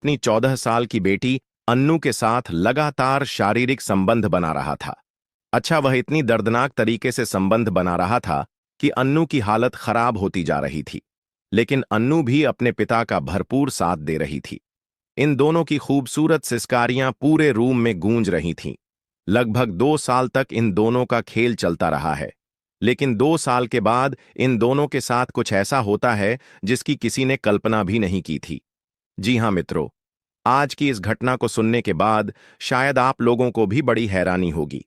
अपनी 14 साल की बेटी अन्नू के साथ लगातार शारीरिक संबंध बना रहा था। अच्छा, वह इतनी दर्दनाक तरीके से संबंध बना रहा था कि अन्नू की हालत खराब होती जा रही थी, लेकिन अन्नू भी अपने पिता का भरपूर साथ दे रही थी। इन दोनों की खूबसूरत सिसकारियां पूरे रूम में गूंज रही थीं। लगभग 2 साल तक इन दोनों का खेल चलता रहा है, लेकिन 2 साल के बाद इन दोनों के साथ कुछ ऐसा होता है जिसकी किसी ने कल्पना भी नहीं की थी। जी हां मित्रों, आज की इस घटना को सुनने के बाद शायद आप लोगों को भी बड़ी हैरानी होगी।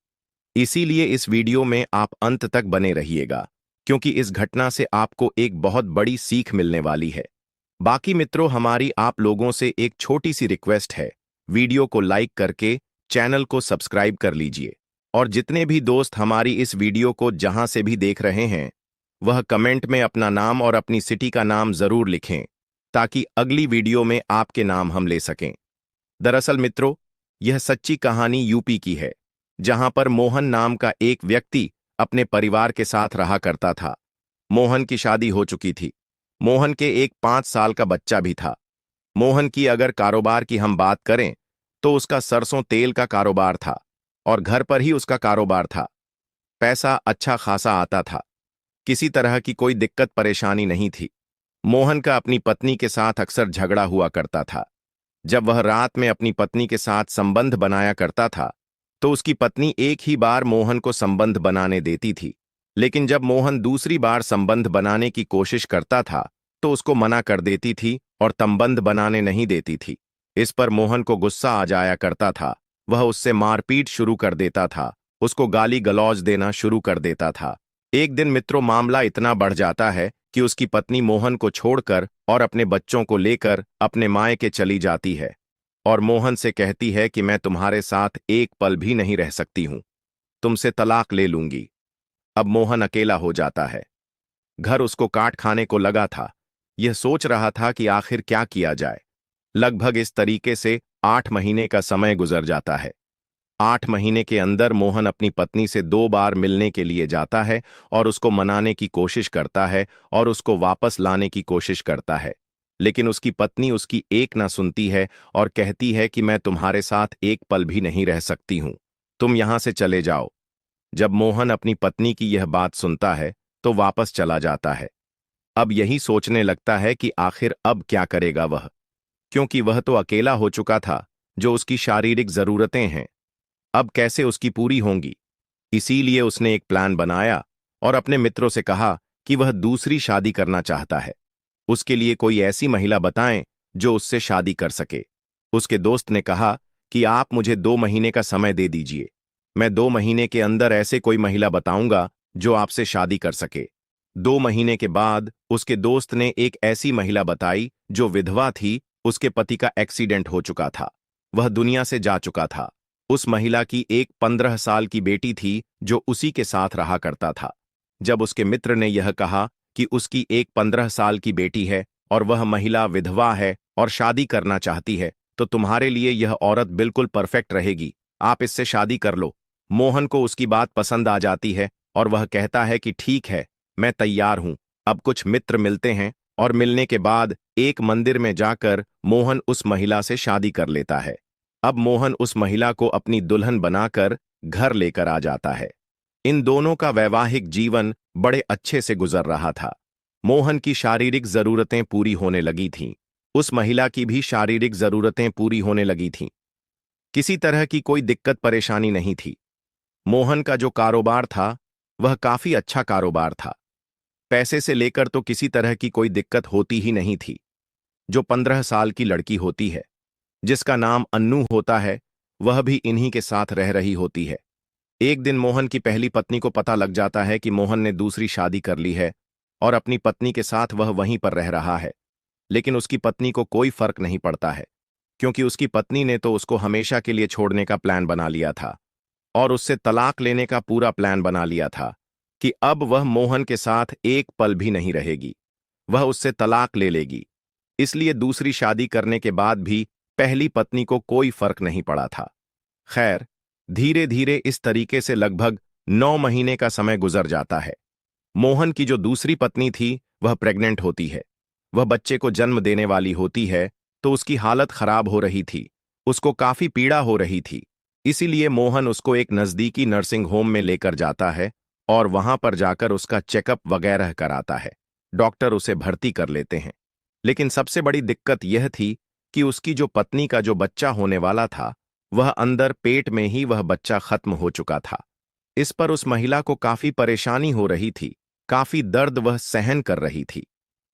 इसीलिए इस वीडियो में आप अंत तक बने रहिएगा, क्योंकि इस घटना से आपको एक बहुत बड़ी सीख मिलने वाली है। बाकी मित्रों, हमारी आप लोगों से एक छोटी सी रिक्वेस्ट है। वीडियो को लाइक करके चैनल को सब्सक्राइब कर लीजिए, और जितने भी दोस्त हमारी इस वीडियो को जहां से भी देख रहे हैं, वह कमेंट में अपना नाम और अपनी सिटी का नाम जरूर लिखें, ताकि अगली वीडियो में आपके नाम हम ले सकें। दरअसल मित्रों, यह सच्ची कहानी यूपी की है, जहां पर मोहन नाम का एक व्यक्ति अपने परिवार के साथ रहा करता था। मोहन की शादी हो चुकी थी। मोहन के एक 5 साल का बच्चा भी था। मोहन की अगर कारोबार की हम बात करें, तो उसका सरसों तेल का कारोबार था, और घर पर ही उसका कारोबार था। पैसा अच्छा खासा आता था। किसी तरह की कोई दिक्कत परेशानी नहीं थी। मोहन का अपनी पत्नी के साथ अक्सर झगड़ा हुआ करता था। जब वह रात में अपनी पत्नी के साथ संबंध बनाया करता था, तो उसकी पत्नी एक ही बार मोहन को संबंध बनाने देती थी, लेकिन जब मोहन दूसरी बार संबंध बनाने की कोशिश करता था, तो उसको मना कर देती थी और संबंध बनाने नहीं देती थी। इस पर मोहन को गुस्सा आ जाया करता था। वह उससे मारपीट शुरू कर देता था, उसको गाली गलौज देना शुरू कर देता था। एक दिन मित्रों, मामला इतना बढ़ जाता है कि उसकी पत्नी मोहन को छोड़कर और अपने बच्चों को लेकर अपने मायके चली जाती है, और मोहन से कहती है कि मैं तुम्हारे साथ एक पल भी नहीं रह सकती हूं, तुमसे तलाक ले लूंगी। अब मोहन अकेला हो जाता है। घर उसको काट खाने को लगा था। यह सोच रहा था कि आखिर क्या किया जाए। लगभग इस तरीके से 8 महीने का समय गुजर जाता है। 8 महीने के अंदर मोहन अपनी पत्नी से 2 बार मिलने के लिए जाता है, और उसको मनाने की कोशिश करता है और उसको वापस लाने की कोशिश करता है, लेकिन उसकी पत्नी उसकी एक ना सुनती है और कहती है कि मैं तुम्हारे साथ एक पल भी नहीं रह सकती हूं, तुम यहां से चले जाओ। जब मोहन अपनी पत्नी की यह बात सुनता है, तो वापस चला जाता है। अब यही सोचने लगता है कि आखिर अब क्या करेगा वह, क्योंकि वह तो अकेला हो चुका था। जो उसकी शारीरिक जरूरतें हैं, अब कैसे उसकी पूरी होंगी। इसीलिए उसने एक प्लान बनाया और अपने मित्रों से कहा कि वह दूसरी शादी करना चाहता है। उसके लिए कोई ऐसी महिला बताएं जो उससे शादी कर सके। उसके दोस्त ने कहा कि आप मुझे 2 महीने का समय दे दीजिए, मैं 2 महीने के अंदर ऐसे कोई महिला बताऊंगा जो आपसे शादी कर सके। 2 महीने के बाद उसके दोस्त ने एक ऐसी महिला बताई जो विधवा थी। उसके पति का एक्सीडेंट हो चुका था, वह दुनिया से जा चुका था। उस महिला की एक 15 साल की बेटी थी जो उसी के साथ रहा करता था। जब उसके मित्र ने यह कहा कि उसकी एक 15 साल की बेटी है और वह महिला विधवा है और शादी करना चाहती है, तो तुम्हारे लिए यह औरत बिल्कुल परफेक्ट रहेगी, आप इससे शादी कर लो। मोहन को उसकी बात पसंद आ जाती है और वह कहता है कि ठीक है, मैं तैयार हूं। अब कुछ मित्र मिलते हैं, और मिलने के बाद एक मंदिर में जाकर मोहन उस महिला से शादी कर लेता है। अब मोहन उस महिला को अपनी दुल्हन बनाकर घर लेकर आ जाता है। इन दोनों का वैवाहिक जीवन बड़े अच्छे से गुजर रहा था। मोहन की शारीरिक जरूरतें पूरी होने लगी थीं। उस महिला की भी शारीरिक जरूरतें पूरी होने लगी थीं। किसी तरह की कोई दिक्कत परेशानी नहीं थी। मोहन का जो कारोबार था, वह काफी अच्छा कारोबार था। पैसे से लेकर तो किसी तरह की कोई दिक्कत होती ही नहीं थी। जो 15 साल की लड़की होती है, जिसका नाम अन्नू होता है, वह भी इन्हीं के साथ रह रही होती है। एक दिन मोहन की पहली पत्नी को पता लग जाता है कि मोहन ने दूसरी शादी कर ली है, और अपनी पत्नी के साथ वह वहीं पर रह रहा है। लेकिन उसकी पत्नी को कोई फर्क नहीं पड़ता है, क्योंकि उसकी पत्नी ने तो उसको हमेशा के लिए छोड़ने का प्लान बना लिया था, और उससे तलाक लेने का पूरा प्लान बना लिया था कि अब वह मोहन के साथ एक पल भी नहीं रहेगी, वह उससे तलाक ले लेगी। इसलिए दूसरी शादी करने के बाद भी पहली पत्नी को कोई फर्क नहीं पड़ा था। खैर, धीरे धीरे इस तरीके से लगभग 9 महीने का समय गुजर जाता है। मोहन की जो दूसरी पत्नी थी, वह प्रेग्नेंट होती है। वह बच्चे को जन्म देने वाली होती है, तो उसकी हालत खराब हो रही थी। उसको काफी पीड़ा हो रही थी। इसीलिए मोहन उसको एक नजदीकी नर्सिंग होम में लेकर जाता है और वहां पर जाकर उसका चेकअप वगैरह कराता है। डॉक्टर उसे भर्ती कर लेते हैं। लेकिन सबसे बड़ी दिक्कत यह थी कि उसकी जो पत्नी का जो बच्चा होने वाला था, वह अंदर पेट में ही वह बच्चा खत्म हो चुका था। इस पर उस महिला को काफी परेशानी हो रही थी। काफी दर्द वह सहन कर रही थी।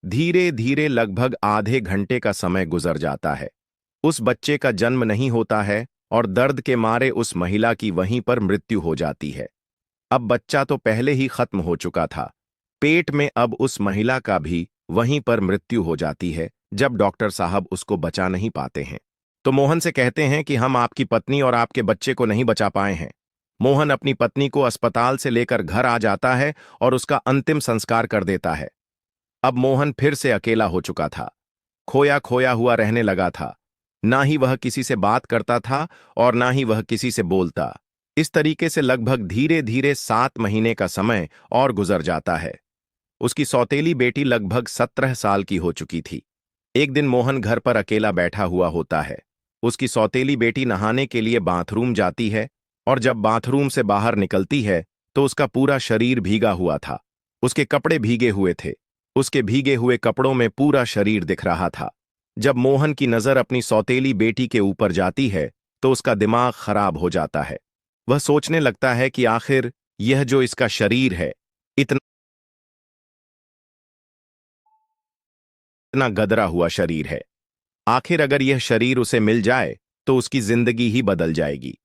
धीरे धीरे लगभग आधे घंटे का समय गुजर जाता है। उस बच्चे का जन्म नहीं होता है और दर्द के मारे उस महिला की वहीं पर मृत्यु हो जाती है। अब बच्चा तो पहले ही खत्म हो चुका था। पेट में अब उस महिला का भी वहीं पर मृत्यु हो जाती है जब डॉक्टर साहब उसको बचा नहीं पाते हैं। तो मोहन से कहते हैं कि हम आपकी पत्नी और आपके बच्चे को नहीं बचा पाए हैं। मोहन अपनी पत्नी को अस्पताल से लेकर घर आ जाता है और उसका अंतिम संस्कार कर देता है। अब मोहन फिर से अकेला हो चुका था। खोया खोया हुआ रहने लगा था। ना ही वह किसी से बात करता था और ना ही वह किसी से बोलता। इस तरीके से लगभग धीरे धीरे 7 महीने का समय और गुजर जाता है। उसकी सौतेली बेटी लगभग 17 साल की हो चुकी थी। एक दिन मोहन घर पर अकेला बैठा हुआ होता है। उसकी सौतेली बेटी नहाने के लिए बाथरूम जाती है और जब बाथरूम से बाहर निकलती है तो उसका पूरा शरीर भीगा हुआ था। उसके कपड़े भीगे हुए थे। उसके भीगे हुए कपड़ों में पूरा शरीर दिख रहा था। जब मोहन की नजर अपनी सौतेली बेटी के ऊपर जाती है तो उसका दिमाग खराब हो जाता है। वह सोचने लगता है कि आखिर यह जो इसका शरीर है, इतना गदरा हुआ शरीर है, आखिर अगर यह शरीर उसे मिल जाए तो उसकी जिंदगी ही बदल जाएगी।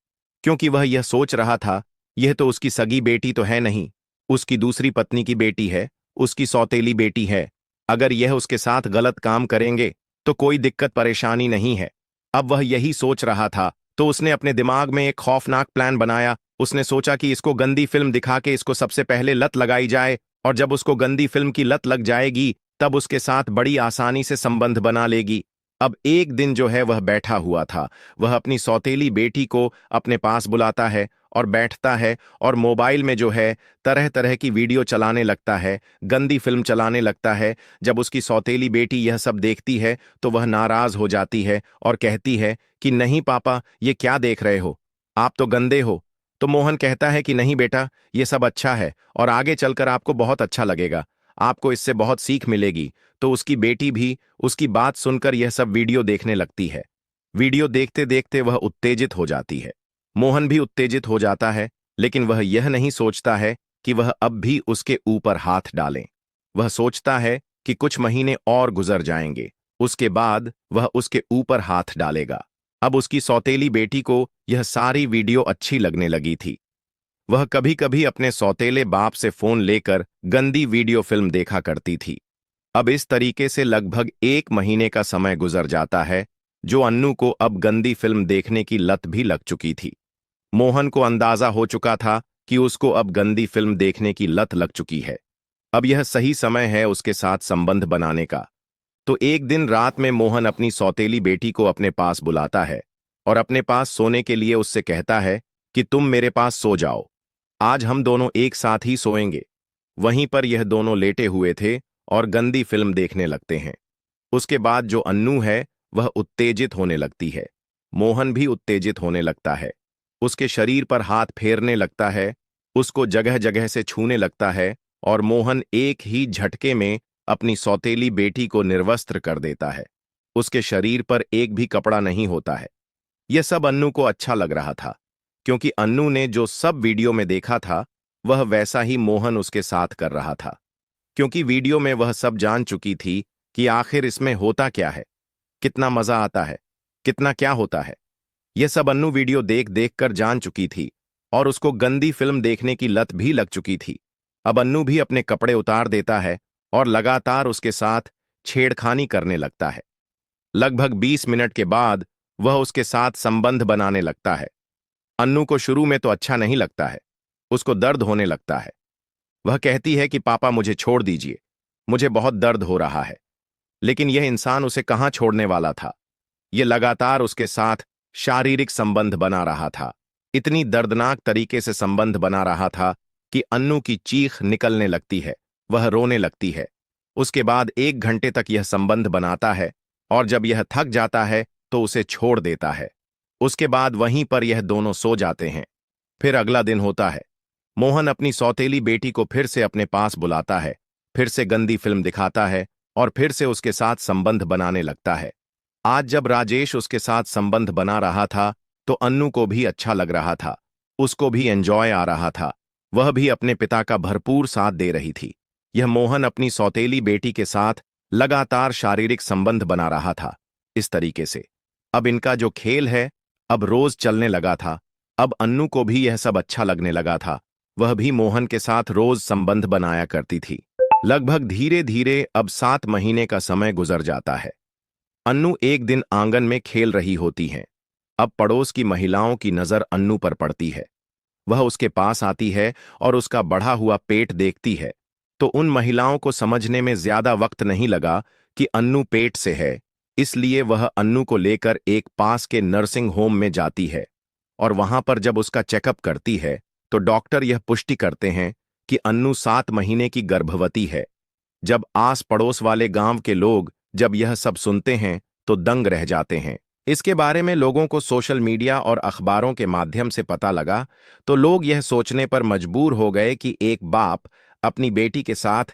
क्योंकि वह यह सोच रहा था, यह तो उसकी सगी बेटी तो है नहीं, उसकी दूसरी पत्नी की बेटी है, उसकी सौतेली बेटी है। अगर यह उसके साथ गलत काम करेंगे तो कोई दिक्कत परेशानी नहीं है। अब वह यही सोच रहा था तो उसने अपने दिमाग में एक खौफनाक प्लान बनाया। उसने सोचा कि इसको गंदी फिल्म दिखा के इसको सबसे पहले लत लगाई जाए और जब उसको गंदी फिल्म की लत लग जाएगी तब उसके साथ बड़ी आसानी से संबंध बना लेगी। अब एक दिन जो है वह बैठा हुआ था। वह अपनी सौतेली बेटी को अपने पास बुलाता है और बैठता है और मोबाइल में जो है तरह तरह की वीडियो चलाने लगता है, गंदी फिल्म चलाने लगता है। जब उसकी सौतेली बेटी यह सब देखती है तो वह नाराज हो जाती है और कहती है कि नहीं पापा, ये क्या देख रहे हो, आप तो गंदे हो। तो मोहन कहता है कि नहीं बेटा, ये सब अच्छा है और आगे चलकर आपको बहुत अच्छा लगेगा, आपको इससे बहुत सीख मिलेगी। तो उसकी बेटी भी उसकी बात सुनकर यह सब वीडियो देखने लगती है। वीडियो देखते देखते वह उत्तेजित हो जाती है। मोहन भी उत्तेजित हो जाता है, लेकिन वह यह नहीं सोचता है कि वह अब भी उसके ऊपर हाथ डालें। वह सोचता है कि कुछ महीने और गुजर जाएंगे, उसके बाद वह उसके ऊपर हाथ डालेगा। अब उसकी सौतेली बेटी को यह सारी वीडियो अच्छी लगने लगी थी। वह कभी कभी अपने सौतेले बाप से फोन लेकर गंदी वीडियो फिल्म देखा करती थी। अब इस तरीके से लगभग 1 महीने का समय गुजर जाता है, जो अन्नू को अब गंदी फिल्म देखने की लत भी लग चुकी थी। मोहन को अंदाजा हो चुका था कि उसको अब गंदी फिल्म देखने की लत लग चुकी है। अब यह सही समय है उसके साथ संबंध बनाने का। तो एक दिन रात में मोहन अपनी सौतेली बेटी को अपने पास बुलाता है और अपने पास सोने के लिए उससे कहता है कि तुम मेरे पास सो जाओ, आज हम दोनों एक साथ ही सोएंगे। वहीं पर यह दोनों लेटे हुए थे और गंदी फिल्म देखने लगते हैं। उसके बाद जो अन्नू है वह उत्तेजित होने लगती है। मोहन भी उत्तेजित होने लगता है। उसके शरीर पर हाथ फेरने लगता है, उसको जगह जगह से छूने लगता है और मोहन एक ही झटके में अपनी सौतेली बेटी को निर्वस्त्र कर देता है। उसके शरीर पर एक भी कपड़ा नहीं होता है। यह सब अन्नू को अच्छा लग रहा था, क्योंकि अन्नू ने जो सब वीडियो में देखा था वह वैसा ही मोहन उसके साथ कर रहा था। क्योंकि वीडियो में वह सब जान चुकी थी कि आखिर इसमें होता क्या है, कितना मजा आता है, कितना क्या होता है। यह सब अन्नू वीडियो देख देख कर जान चुकी थी और उसको गंदी फिल्म देखने की लत भी लग चुकी थी। अब अन्नू भी अपने कपड़े उतार देता है और लगातार उसके साथ छेड़खानी करने लगता है। लगभग 20 मिनट के बाद वह उसके साथ संबंध बनाने लगता है। अन्नू को शुरू में तो अच्छा नहीं लगता है, उसको दर्द होने लगता है। वह कहती है कि पापा मुझे छोड़ दीजिए, मुझे बहुत दर्द हो रहा है। लेकिन यह इंसान उसे कहाँ छोड़ने वाला था। यह लगातार उसके साथ शारीरिक संबंध बना रहा था। इतनी दर्दनाक तरीके से संबंध बना रहा था कि अन्नू की चीख निकलने लगती है, वह रोने लगती है। उसके बाद 1 घंटे तक यह संबंध बनाता है और जब यह थक जाता है तो उसे छोड़ देता है। उसके बाद वहीं पर यह दोनों सो जाते हैं। फिर अगला दिन होता है। मोहन अपनी सौतेली बेटी को फिर से अपने पास बुलाता है, फिर से गंदी फिल्म दिखाता है और फिर से उसके साथ संबंध बनाने लगता है। आज जब राजेश उसके साथ संबंध बना रहा था तो अन्नू को भी अच्छा लग रहा था। उसको भी एंजॉय आ रहा था। वह भी अपने पिता का भरपूर साथ दे रही थी। यह मोहन अपनी सौतेली बेटी के साथ लगातार शारीरिक संबंध बना रहा था। इस तरीके से अब इनका जो खेल है अब रोज चलने लगा था। अब अन्नू को भी यह सब अच्छा लगने लगा था। वह भी मोहन के साथ रोज संबंध बनाया करती थी। लगभग धीरे धीरे अब 7 महीने का समय गुजर जाता है। अन्नू एक दिन आंगन में खेल रही होती हैं। अब पड़ोस की महिलाओं की नजर अन्नू पर पड़ती है। वह उसके पास आती है और उसका बढ़ा हुआ पेट देखती है। तो उन महिलाओं को समझने में ज्यादा वक्त नहीं लगा कि अन्नू पेट से है। इसलिए वह अन्नू को लेकर एक पास के नर्सिंग होम में जाती है और वहां पर जब उसका चेकअप करती है तो डॉक्टर यह पुष्टि करते हैं कि अन्नू 7 महीने की गर्भवती है। जब आस पड़ोस वाले गांव के लोग जब यह सब सुनते हैं तो दंग रह जाते हैं। इसके बारे में लोगों को सोशल मीडिया और अखबारों के माध्यम से पता लगा तो लोग यह सोचने पर मजबूर हो गए कि एक बाप अपनी बेटी के साथ